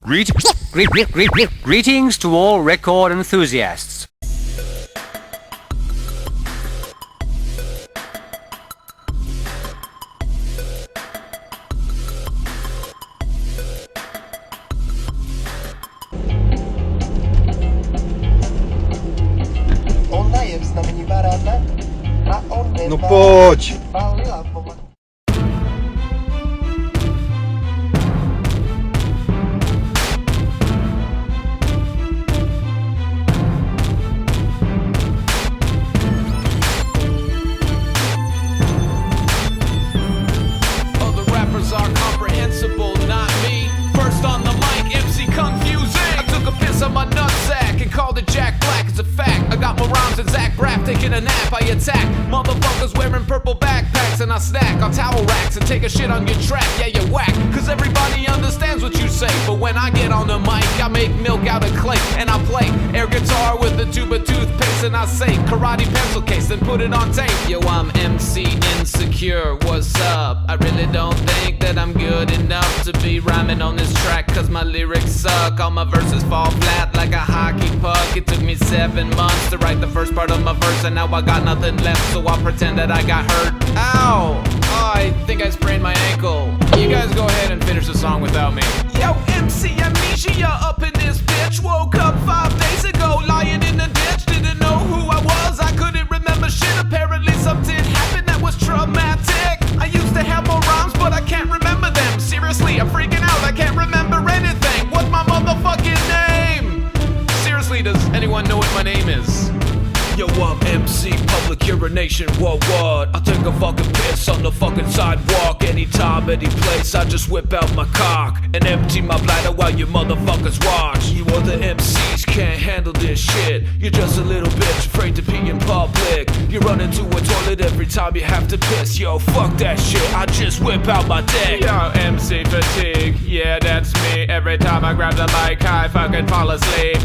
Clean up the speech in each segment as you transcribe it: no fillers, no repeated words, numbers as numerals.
Greetings to all record enthusiasts. Ona je v znamení baráta a on nemá. No poď! Valila pomalu. Other rappers are comprehensible, not me. First on the mic, MC confusing. I took a piss on my nutsack and called it Jack Black. It's a fact. I got more rhymes than Zach Braff taking a nap. I attack motherfuckers wearing purple backpacks, and I snack on towel racks and take a shit on your track. Yeah, you whack, cause everybody understands what you say. But when I get on the mic, I make milk out of clay, and I play air guitar with a tube of toothpaste, and I say karate pencil case, then put it on tape. Yo, I'm MC Insecure, what's up? I really don't think that I'm good enough to be rhyming on this track, cause my lyrics suck. All my verses fall flat like a hockey puck. It took me 7 months to write the first part of my verse, and now I got nothing left, so I'll pretend that I got hurt. Ow! Oh, I think I sprained my ankle. You guys go ahead and finish the song without me. Yo, MC Amnesia up in this bitch. Woke up 5 days ago, lying in the ditch. Didn't know who I was, I couldn't remember shit. Apparently something happened that was traumatic. I used to have more rhymes, but I can't remember them. Seriously, I'm freaking out, I can't remember anything. What's my motherfucking name? Seriously, does anyone know what my name is? Yo, I'm MC Public Urination, what? I take a fucking piss on the fucking sidewalk. Anytime, any place, I just whip out my cock and empty my bladder while you motherfuckers watch. You other MCs can't handle this shit. You're just a little bitch afraid to pee in public. You run into a toilet every time you have to piss. Yo, fuck that shit, I just whip out my dick. Yo, MC fatigue, yeah, that's me. Every time I grab the mic, I fucking fall asleep.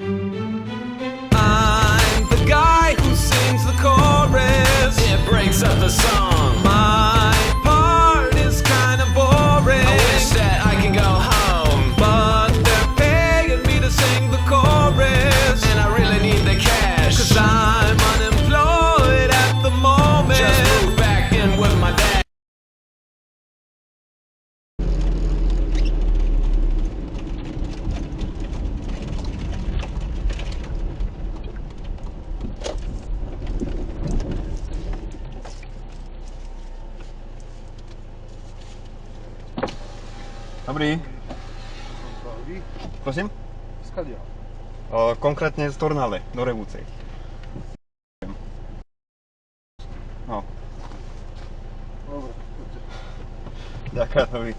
I'm the guy who sings the chorus. It breaks up the song. My part is kinda boring. I wish that I can go home, but they're paying me to sing the chorus, and I really need the cash, cause I'm unemployed at the moment. Just move back in with my dad. Dobrý. Prosím? Skadia. Konkrétne z Tornále, do Revúcej. No. Dobre, poďte. Ďakujem, dobrý.